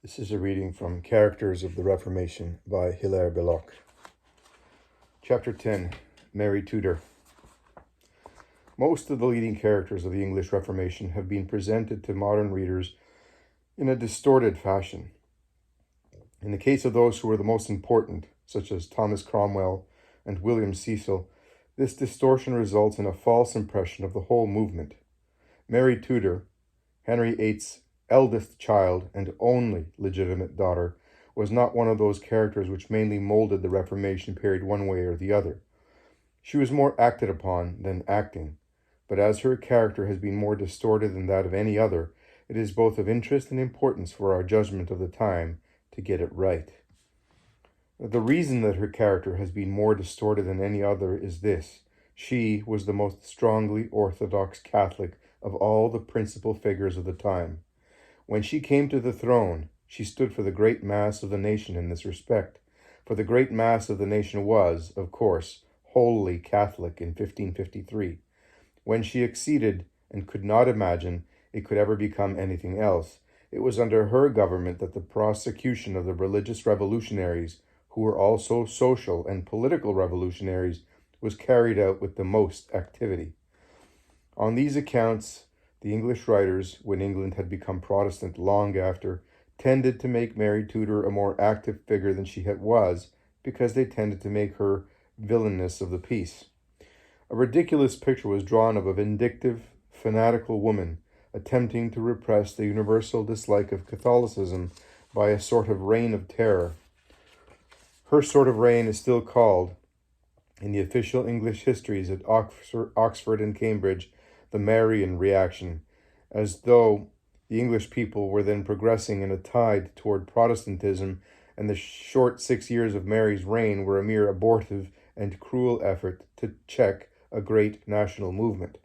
This is a reading from Characters of the Reformation by Hilaire Belloc. Chapter 10, Mary Tudor. Most of the leading characters of the English Reformation have been presented to modern readers in a distorted fashion. In the case of those who were the most important, such as Thomas Cromwell and William Cecil, this distortion results in a false impression of the whole movement. Mary Tudor, Henry VIII's eldest child and only legitimate daughter, was not one of those characters which mainly molded the Reformation period one way or the other. She was more acted upon than acting, but as her character has been more distorted than that of any other, it is both of interest and importance for our judgment of the time to get it right. The reason that her character has been more distorted than any other is this: she was the most strongly orthodox Catholic of all the principal figures of the time. When she came to the throne, she stood for the great mass of the nation in this respect, for the great mass of the nation was, of course, wholly Catholic in 1553, when she acceded and could not imagine it could ever become anything else. It was under her government that the prosecution of the religious revolutionaries, who were also social and political revolutionaries, was carried out with the most activity. On these accounts, the English writers, when England had become Protestant long after, tended to make Mary Tudor a more active figure than she was, because they tended to make her villainess of the peace. A ridiculous picture was drawn of a vindictive, fanatical woman attempting to repress the universal dislike of Catholicism by a sort of reign of terror. Her sort of reign is still called, in the official English histories at Oxford and Cambridge, the Marian reaction, as though the English people were then progressing in a tide toward Protestantism, and the short 6 years of Mary's reign were a mere abortive and cruel effort to check a great national movement.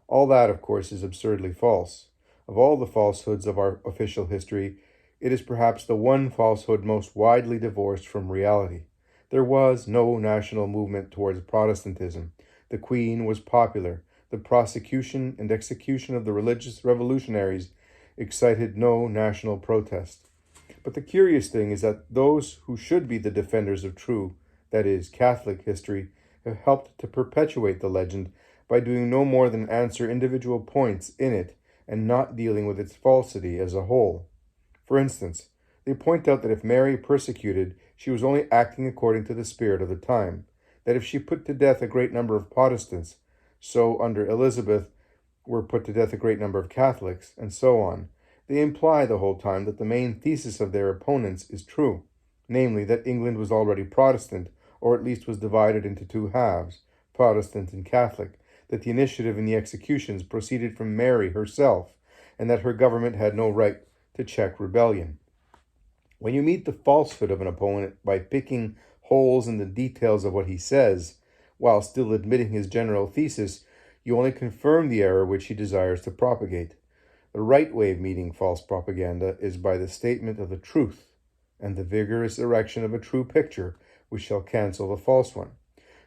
All that, of course, is absurdly false. Of all the falsehoods of our official history, it is perhaps the one falsehood most widely divorced from reality. There was no national movement towards Protestantism. The Queen was popular. The prosecution and execution of the religious revolutionaries excited no national protest. But the curious thing is that those who should be the defenders of true, that is, Catholic history, have helped to perpetuate the legend by doing no more than answer individual points in it and not dealing with its falsity as a whole. For instance, they point out that if Mary persecuted, she was only acting according to the spirit of the time, that if she put to death a great number of Protestants, so under Elizabeth were put to death a great number of Catholics, and so on. They imply the whole time that the main thesis of their opponents is true, namely that England was already Protestant, or at least was divided into two halves, Protestant and Catholic, that the initiative in the executions proceeded from Mary herself, and that her government had no right to check rebellion. When you meet the falsehood of an opponent by picking holes in the details of what he says, while still admitting his general thesis, you only confirm the error which he desires to propagate. The right way of meeting false propaganda is by the statement of the truth, and the vigorous erection of a true picture, which shall cancel the false one.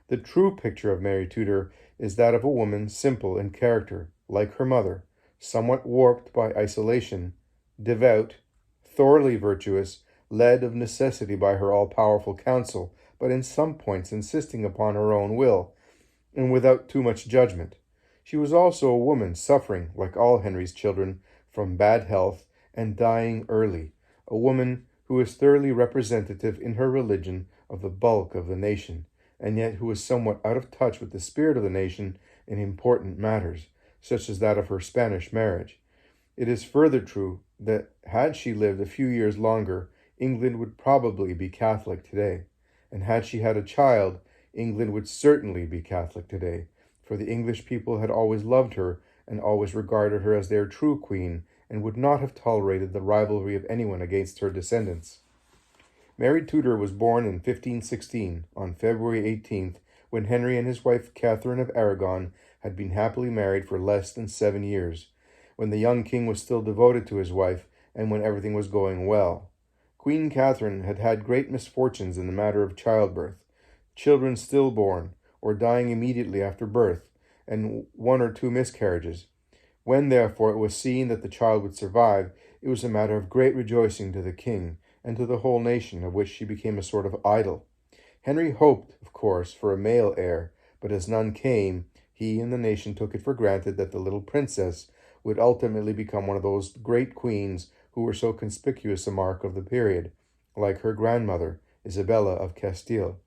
The true picture of Mary Tudor is that of a woman simple in character, like her mother, somewhat warped by isolation, devout, thoroughly virtuous, led of necessity by her all-powerful counsel, but in some points insisting upon her own will, and without too much judgment. She was also a woman suffering, like all Henry's children, from bad health and dying early, a woman who was thoroughly representative in her religion of the bulk of the nation, and yet who was somewhat out of touch with the spirit of the nation in important matters, such as that of her Spanish marriage. It is further true that had she lived a few years longer, England would probably be Catholic today. And had she had a child, England would certainly be Catholic today, for the English people had always loved her and always regarded her as their true queen, and would not have tolerated the rivalry of anyone against her descendants. Mary Tudor was born in 1516, on February 18th, when Henry and his wife Catherine of Aragon had been happily married for less than 7 years, when the young king was still devoted to his wife, and when everything was going well. Queen Catherine had had great misfortunes in the matter of childbirth, children stillborn or dying immediately after birth, and 1 or 2 miscarriages. When, therefore, it was seen that the child would survive, It was a matter of great rejoicing to the king and to the whole nation, of which she became a sort of idol. Henry hoped, of course, for a male heir, but as none came, he and the nation took it for granted that the little princess would ultimately become one of those great queens who were so conspicuous a mark of the period, like her grandmother, Isabella of Castile.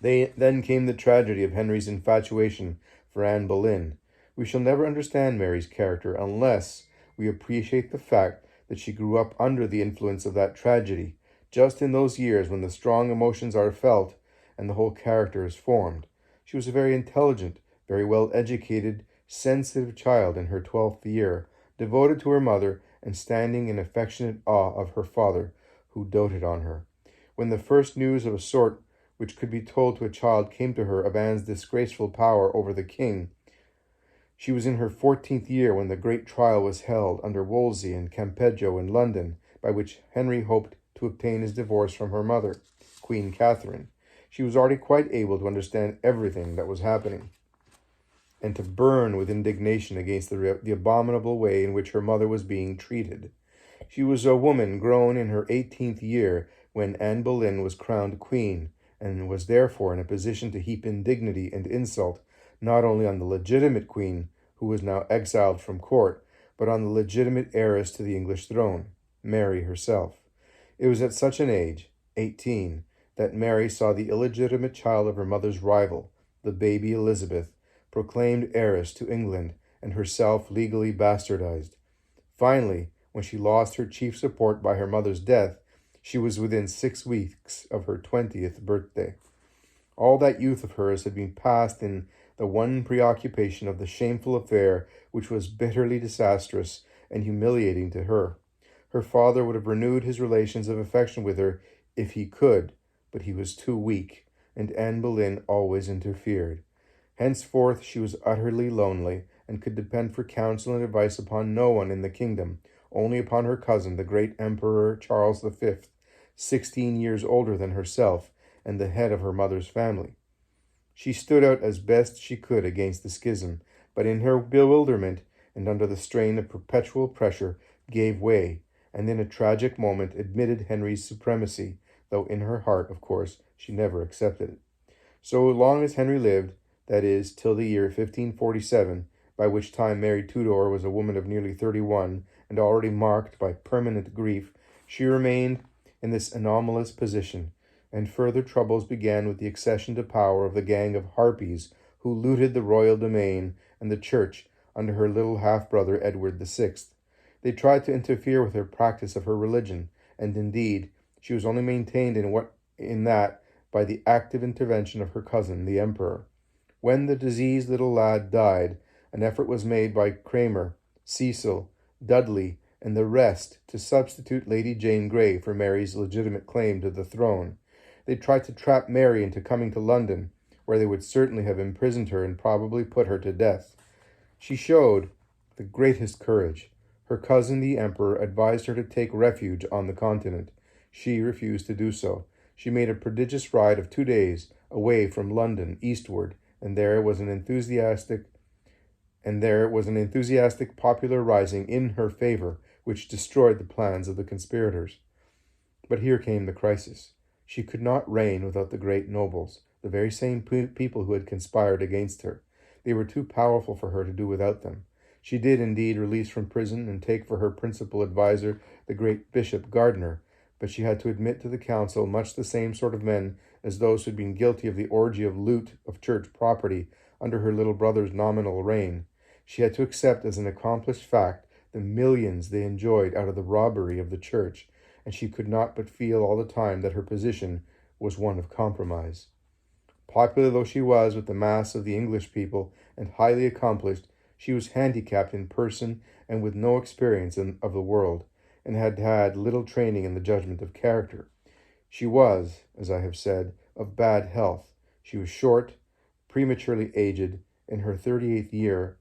Then came the tragedy of Henry's infatuation for Anne Boleyn. We shall never understand Mary's character unless we appreciate the fact that she grew up under the influence of that tragedy, just in those years when the strong emotions are felt and the whole character is formed. She was a very intelligent, very well-educated, sensitive child in her 12th year, devoted to her mother and standing in affectionate awe of her father, who doted on her. When the first news of a sort which could be told to a child came to her of Anne's disgraceful power over the king, she was in her 14th year when the great trial was held under Wolsey and Campeggio in London, by which Henry hoped to obtain his divorce from her mother, Queen Catherine. She was already quite able to understand everything that was happening, and to burn with indignation against the abominable way in which her mother was being treated. She was a woman grown in her 18th year when Anne Boleyn was crowned queen, and was therefore in a position to heap indignity and insult not only on the legitimate queen, who was now exiled from court, but on the legitimate heiress to the English throne, Mary herself. It was at such an age, 18, that Mary saw the illegitimate child of her mother's rival, the baby Elizabeth, proclaimed heiress to England and herself legally bastardized. Finally, when she lost her chief support by her mother's death, she was within 6 weeks of her 20th birthday. All that youth of hers had been passed in the one preoccupation of the shameful affair, which was bitterly disastrous and humiliating to her. Her father would have renewed his relations of affection with her if he could, but he was too weak, and Anne Boleyn always interfered. Henceforth she was utterly lonely, and could depend for counsel and advice upon no one in the kingdom, only upon her cousin, the great Emperor Charles V, 16 years older than herself, and the head of her mother's family. She stood out as best she could against the schism, but in her bewilderment, and under the strain of perpetual pressure, gave way, and in a tragic moment admitted Henry's supremacy, though in her heart, of course, she never accepted it. So long as Henry lived, that is, till the year 1547, by which time Mary Tudor was a woman of nearly 31, and already marked by permanent grief, she remained in this anomalous position, and further troubles began with the accession to power of the gang of harpies who looted the royal domain and the church under her little half-brother Edward VI. They tried to interfere with her practice of her religion, and indeed, she was only maintained in that by the active intervention of her cousin, the Emperor. When the diseased little lad died, an effort was made by Cranmer, Cecil, Dudley, and the rest to substitute Lady Jane Grey for Mary's legitimate claim to the throne. They tried to trap Mary into coming to London, where they would certainly have imprisoned her and probably put her to death. She showed the greatest courage. Her cousin, the Emperor, advised her to take refuge on the continent. She refused to do so. She made a prodigious ride of 2 days away from London eastward, and there was an enthusiastic popular rising in her favor, which destroyed the plans of the conspirators. But here came the crisis. She could not reign without the great nobles, the very same people who had conspired against her. They were too powerful for her to do without them. She did indeed release from prison and take for her principal adviser the great Bishop Gardiner, but she had to admit to the council much the same sort of men as those who had been guilty of the orgy of loot of church property under her little brother's nominal reign. She had to accept as an accomplished fact the millions they enjoyed out of the robbery of the church, and she could not but feel all the time that her position was one of compromise. Popular though she was with the mass of the English people, and highly accomplished, she was handicapped in person and with no experience of the world, and had had little training in the judgment of character. She was, as I have said, of bad health. She was short, prematurely aged, in her 38th year,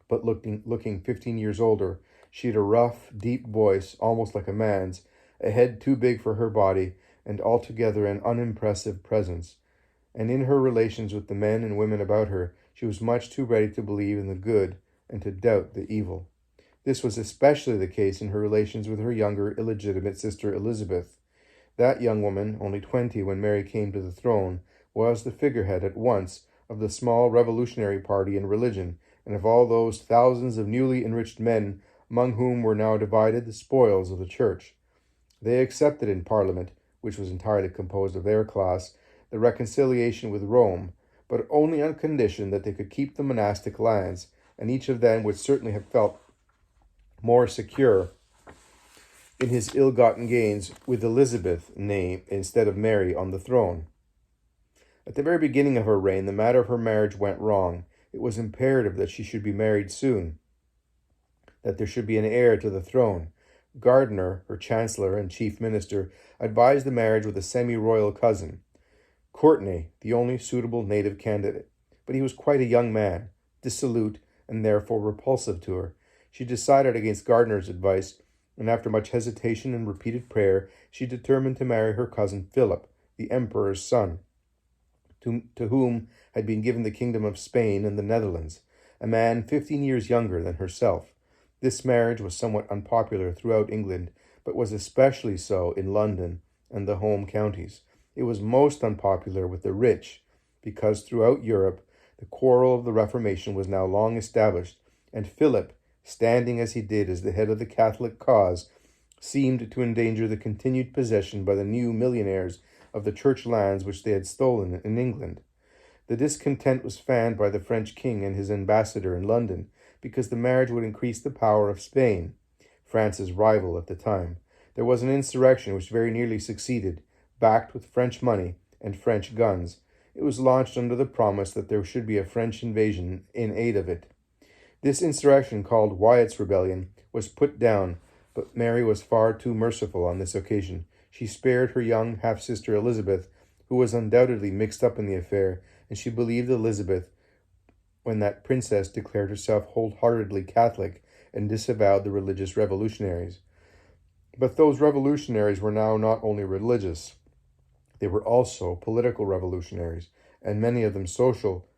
but looking 15 years older. She had a rough, deep voice, almost like a man's, a head too big for her body, and altogether an unimpressive presence. And in her relations with the men and women about her, she was much too ready to believe in the good and to doubt the evil. This was especially the case in her relations with her younger illegitimate sister Elizabeth. That young woman, only 20 when Mary came to the throne, was the figurehead at once of the small revolutionary party in religion, and of all those thousands of newly enriched men among whom were now divided the spoils of the church. They accepted in Parliament, which was entirely composed of their class, the reconciliation with Rome, but only on condition that they could keep the monastic lands, and each of them would certainly have felt more secure in his ill-gotten gains with Elizabeth name instead of Mary on the throne. At the very beginning of her reign, the matter of her marriage went wrong. It was imperative that she should be married soon, that there should be an heir to the throne. Gardiner, her chancellor and chief minister, advised the marriage with a semi-royal cousin, Courtenay, the only suitable native candidate. But he was quite a young man, dissolute, and therefore repulsive to her. She decided against Gardiner's advice, and after much hesitation and repeated prayer, she determined to marry her cousin Philip, the emperor's son, to whom had been given the kingdom of Spain and the Netherlands, a man 15 years younger than herself. This marriage was somewhat unpopular throughout England, but was especially so in London and the home counties. It was most unpopular with the rich, because throughout Europe the quarrel of the Reformation was now long established, and Philip, standing as he did as the head of the Catholic cause, seemed to endanger the continued possession by the new millionaires of the church lands which they had stolen in England. The discontent was fanned by the French king and his ambassador in London, because the marriage would increase the power of Spain, France's rival at the time. There was an insurrection which very nearly succeeded, backed with French money and French guns. It was launched under the promise that there should be a French invasion in aid of it. This insurrection, called Wyatt's Rebellion, was put down, but Mary was far too merciful on this occasion. She spared her young half-sister Elizabeth, who was undoubtedly mixed up in the affair, and she believed Elizabeth when that princess declared herself wholeheartedly Catholic and disavowed the religious revolutionaries. But those revolutionaries were now not only religious, they were also political revolutionaries, and many of them social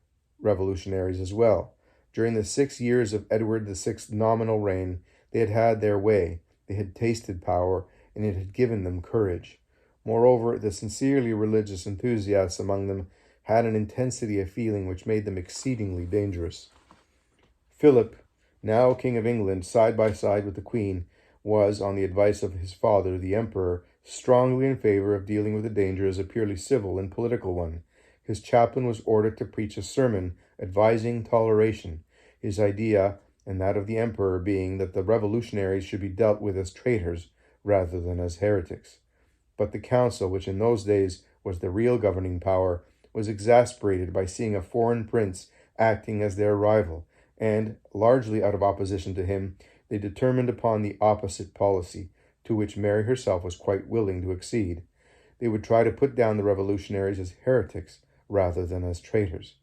revolutionaries as well. During the 6 years of Edward VI's nominal reign, they had had their way, they had tasted power, and it had given them courage. Moreover, the sincerely religious enthusiasts among them had an intensity of feeling which made them exceedingly dangerous. Philip, now King of England, side by side with the Queen, was, on the advice of his father, the Emperor, strongly in favor of dealing with the danger as a purely civil and political one. His chaplain was ordered to preach a sermon advising toleration, his idea and that of the Emperor being that the revolutionaries should be dealt with as traitors rather than as heretics. But the council, which in those days was the real governing power, was exasperated by seeing a foreign prince acting as their rival, and, largely out of opposition to him, they determined upon the opposite policy, to which Mary herself was quite willing to accede. They would try to put down the revolutionaries as heretics rather than as traitors.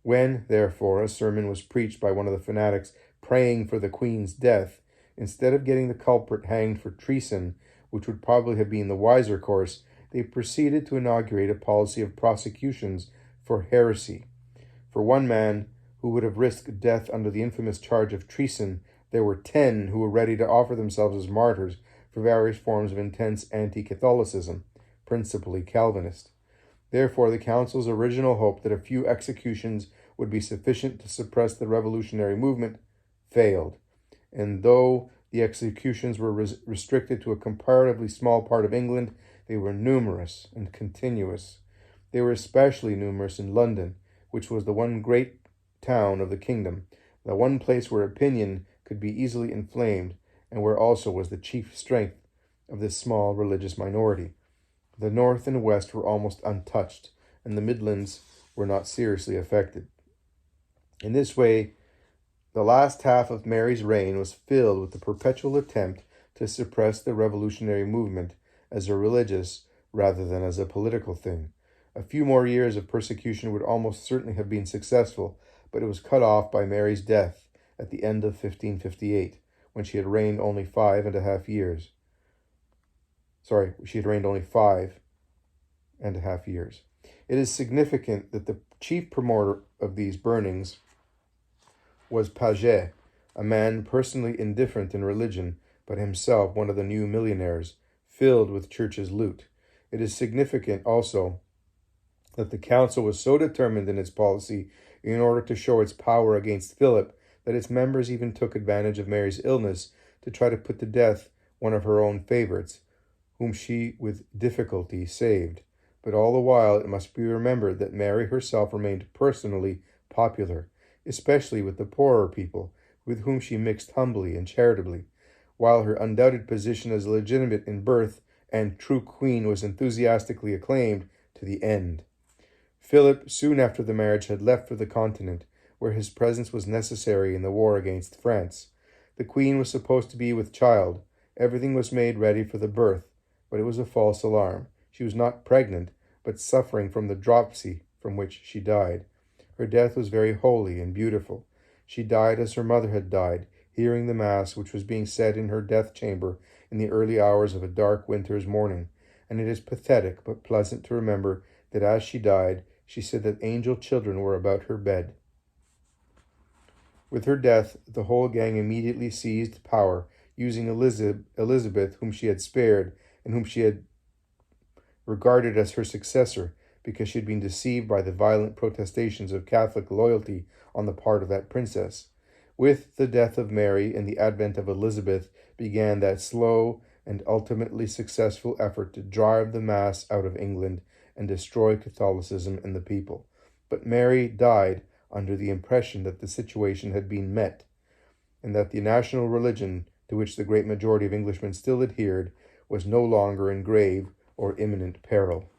When, therefore, a sermon was preached by one of the fanatics praying for the Queen's death, instead of getting the culprit hanged for treason, which would probably have been the wiser course, they proceeded to inaugurate a policy of prosecutions for heresy. For one man who would have risked death under the infamous charge of treason, there were 10 who were ready to offer themselves as martyrs for various forms of intense anti-Catholicism, principally Calvinist. Therefore, the Council's original hope that a few executions would be sufficient to suppress the revolutionary movement failed, and though the executions were restricted to a comparatively small part of England, they were numerous and continuous. They were especially numerous in London, which was the one great town of the kingdom, the one place where opinion could be easily inflamed, and where also was the chief strength of this small religious minority. The north and west were almost untouched, and the Midlands were not seriously affected. In this way, the last half of Mary's reign was filled with the perpetual attempt to suppress the revolutionary movement as a religious rather than as a political thing. A few more years of persecution would almost certainly have been successful, but it was cut off by Mary's death at the end of 1558, when she had reigned only 5.5 years. She had reigned only 5.5 years. It is significant that the chief promoter of these burnings was Paget, a man personally indifferent in religion, but himself one of the new millionaires, filled with church's loot. It is significant also that the council was so determined in its policy in order to show its power against Philip that its members even took advantage of Mary's illness to try to put to death one of her own favorites, whom she with difficulty saved. But all the while it must be remembered that Mary herself remained personally popular, especially with the poorer people, with whom she mixed humbly and charitably, while her undoubted position as legitimate in birth and true queen was enthusiastically acclaimed to the end. Philip, soon after the marriage, had left for the continent, where his presence was necessary in the war against France. The queen was supposed to be with child. Everything was made ready for the birth, but it was a false alarm. She was not pregnant, but suffering from the dropsy, from which she died. Her death was very holy and beautiful. She died as her mother had died, hearing the Mass which was being said in her death chamber in the early hours of a dark winter's morning, and it is pathetic but pleasant to remember that as she died, she said that angel children were about her bed. With her death, the whole gang immediately seized power, using Elizabeth, whom she had spared, and whom she had regarded as her successor, because she had been deceived by the violent protestations of Catholic loyalty on the part of that princess. With the death of Mary and the advent of Elizabeth began that slow and ultimately successful effort to drive the Mass out of England and destroy Catholicism and the people. But Mary died under the impression that the situation had been met, and that the national religion, to which the great majority of Englishmen still adhered, was no longer in grave or imminent peril.